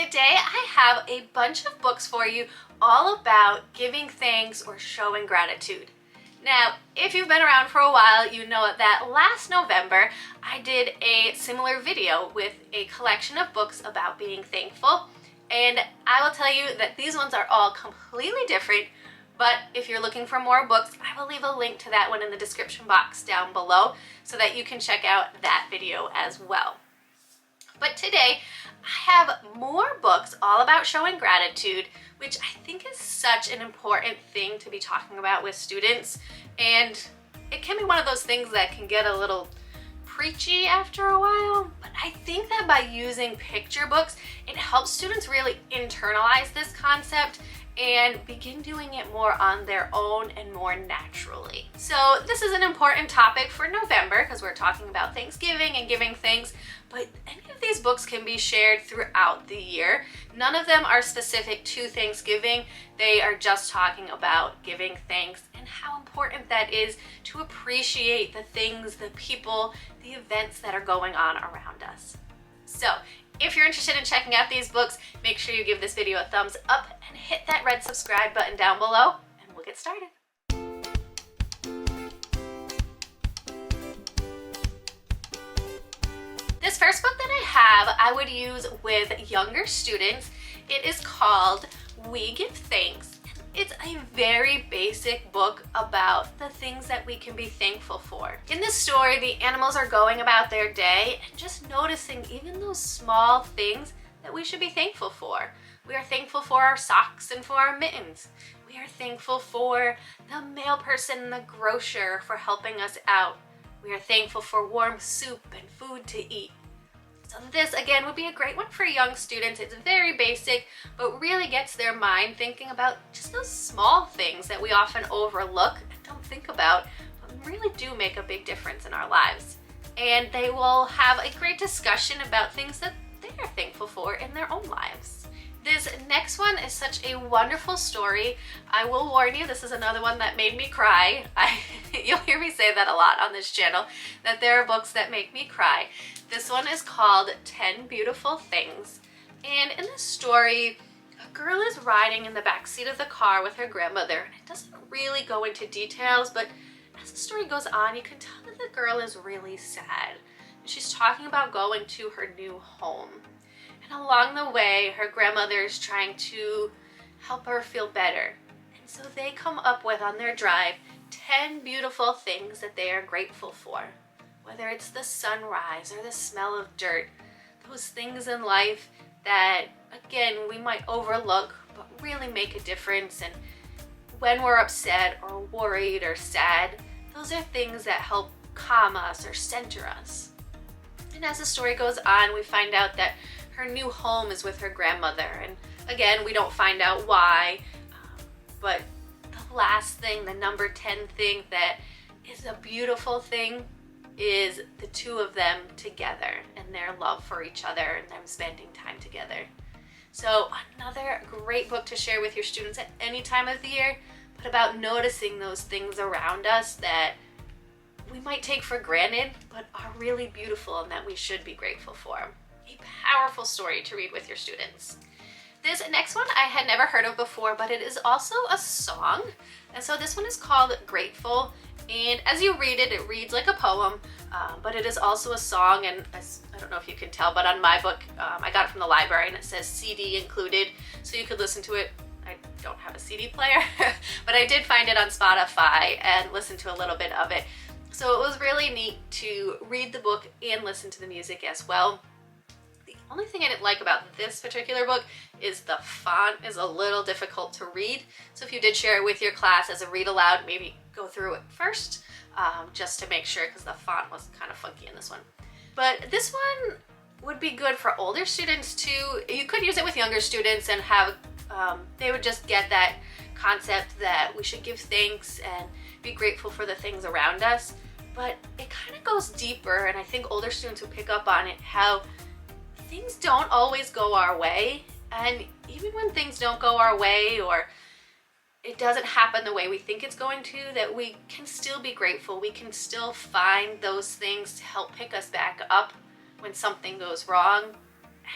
Today I have a bunch of books for you all about giving thanks or showing gratitude. Now, if you've been around for a while, you know that last November I did a similar video with a collection of books about being thankful, and I will tell you that these ones are all completely different, but if you're looking for more books, I will leave a link to that one in the description box down below so that you can check out that video as well. But today, I have more books all about showing gratitude, which I think is such an important thing to be talking about with students. And it can be one of those things that can get a little preachy after a while, but I think that by using picture books, it helps students really internalize this concept and begin doing it more on their own and more naturally. So this is an important topic for November because we're talking about Thanksgiving and giving thanks, but any of these books can be shared throughout the year. None of them are specific to Thanksgiving. They are just talking about giving thanks and how important that is to appreciate the things, the people, the events that are going on around us. So if you're interested in checking out these books, make sure you give this video a thumbs up and hit that red subscribe button down below, and we'll get started. This first book that I have, I would use with younger students. It is called We Give Thanks. It's a very basic book about the things that we can be thankful for. In this story, the animals are going about their day and just noticing even those small things that we should be thankful for. We are thankful for our socks and for our mittens. We are thankful for the mail person and the grocer for helping us out. We are thankful for warm soup and food to eat. So this, again, would be a great one for young students. It's very basic, but really gets their mind thinking about just those small things that we often overlook and don't think about, but really do make a big difference in our lives. And they will have a great discussion about things that they are thankful for in their own lives. This next one is such a wonderful story. I will warn you, this is another one that made me cry. You'll hear me say that a lot on this channel, that there are books that make me cry. This one is called 10 Beautiful Things. And in this story, a girl is riding in the back seat of the car with her grandmother. And it doesn't really go into details, but as the story goes on, you can tell that the girl is really sad. She's talking about going to her new home. And along the way, her grandmother is trying to help her feel better. And so they come up with, on their drive, 10 beautiful things that they are grateful for. Whether it's the sunrise or the smell of dirt, those things in life that, again, we might overlook, but really make a difference. And when we're upset or worried or sad, those are things that help calm us or center us. And as the story goes on, we find out that her new home is with her grandmother. And again, we don't find out why, but the last thing, the number 10 thing that is a beautiful thing is the two of them together and their love for each other and them spending time together. So another great book to share with your students at any time of the year, but about noticing those things around us that we might take for granted, but are really beautiful and that we should be grateful for. A powerful story to read with your students. This next one I had never heard of before, but it is also a song. And so this one is called Grateful. And as you read it, it reads like a poem, but it is also a song. And I don't know if you can tell, but on my book, I got it from the library and it says CD included, so you could listen to it. I don't have a CD player, but I did find it on Spotify and listen to a little bit of it. So it was really neat to read the book and listen to the music as well. The only thing I didn't like about this particular book is the font is a little difficult to read. So if you did share it with your class as a read aloud, maybe go through it first just to make sure, because the font was kind of funky in this one. But this one would be good for older students too. You could use it with younger students and have they would just get that concept that we should give thanks and be grateful for the things around us. But it kind of goes deeper, and I think older students would pick up on it, how things don't always go our way. And even when things don't go our way or it doesn't happen the way we think it's going to, that we can still be grateful. We can still find those things to help pick us back up when something goes wrong.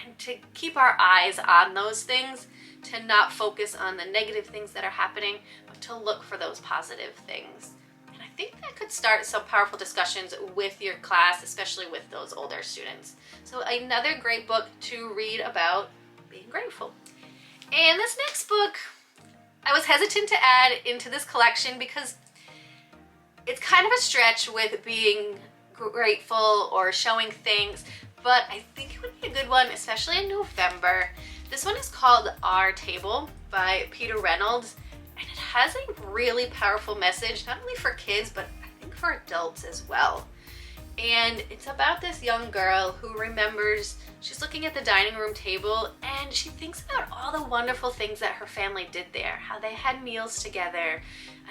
and to keep our eyes on those things, to not focus on the negative things that are happening, but to look for those positive things. And I think that could start some powerful discussions with your class, especially with those older students. So another great book to read about being grateful. And this next book, I was hesitant to add into this collection because it's kind of a stretch with being grateful or showing things, but I think it would be a good one, especially in November. This one is called Our Table by Peter Reynolds, and it has a really powerful message, not only for kids, but I think for adults as well. And it's about this young girl who remembers she's looking at the dining room table and she thinks about all the wonderful things that her family did there, how they had meals together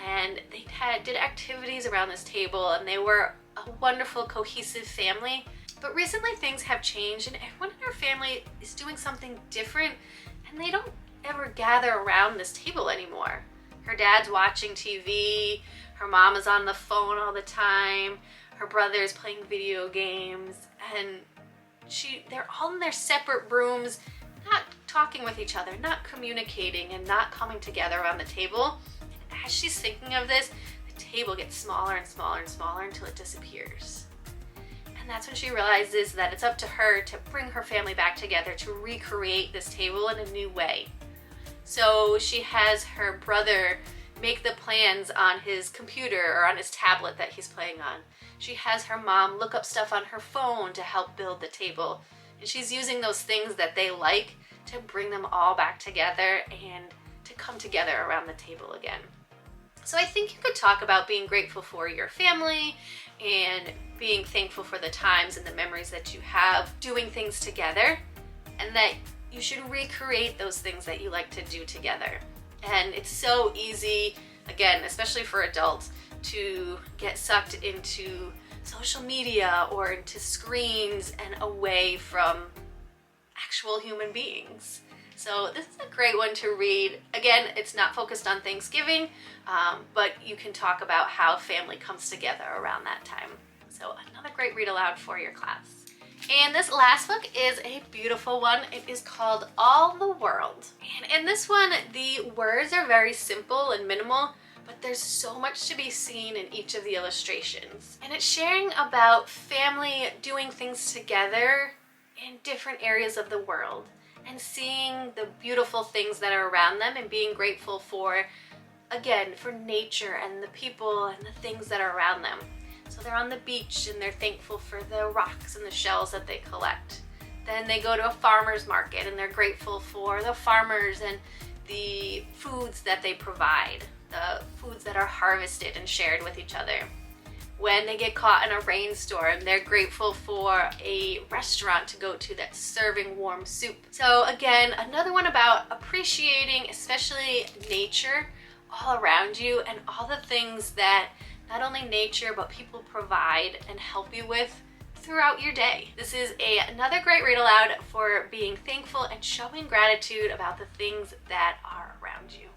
and they did activities around this table, and they were a wonderful, cohesive family. But recently things have changed and everyone in her family is doing something different, and they don't ever gather around this table anymore. Her dad's watching TV, her mom is on the phone all the time, her brother's playing video games, and they're all in their separate rooms, not talking with each other, not communicating, and not coming together around the table. And as she's thinking of this, the table gets smaller and smaller and smaller until it disappears. And that's when she realizes that it's up to her to bring her family back together, to recreate this table in a new way. So she has her brother make the plans on his computer or on his tablet that he's playing on. She has her mom look up stuff on her phone to help build the table. And she's using those things that they like to bring them all back together and to come together around the table again. So I think you could talk about being grateful for your family and being thankful for the times and the memories that you have doing things together, and that you should recreate those things that you like to do together. And it's so easy, again, especially for adults, to get sucked into social media or into screens and away from actual human beings. So this is a great one to read. Again, it's not focused on Thanksgiving, but you can talk about how family comes together around that time. So another great read aloud for your class. And this last book is a beautiful one. It is called All the World. And in this one, the words are very simple and minimal, but there's so much to be seen in each of the illustrations. And it's sharing about family doing things together in different areas of the world and seeing the beautiful things that are around them and being grateful for, again, for nature and the people and the things that are around them. So they're on the beach and they're thankful for the rocks and the shells that they collect. Then they go to a farmer's market and they're grateful for the farmers and the foods that they provide, the foods that are harvested and shared with each other. When they get caught in a rainstorm, they're grateful for a restaurant to go to that's serving warm soup. So again, another one about appreciating, especially nature all around you and all the things that not only nature but people provide and help you with throughout your day. This is another great read aloud for being thankful and showing gratitude about the things that are around you.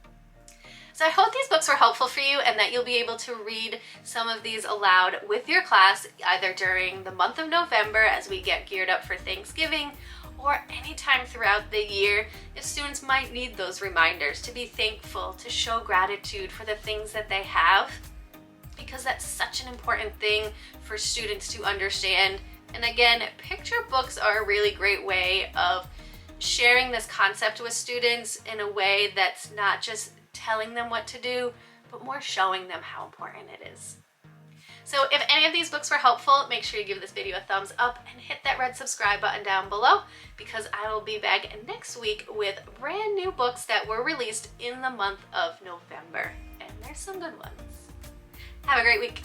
So I hope these books were helpful for you and that you'll be able to read some of these aloud with your class either during the month of November as we get geared up for Thanksgiving, or anytime throughout the year if students might need those reminders to be thankful, to show gratitude for the things that they have, because that's such an important thing for students to understand. And again, picture books are a really great way of sharing this concept with students in a way that's not just telling them what to do, but more showing them how important it is. So if any of these books were helpful, make sure you give this video a thumbs up and hit that red subscribe button down below, because I will be back next week with brand new books that were released in the month of November. And there's some good ones. Have a great week.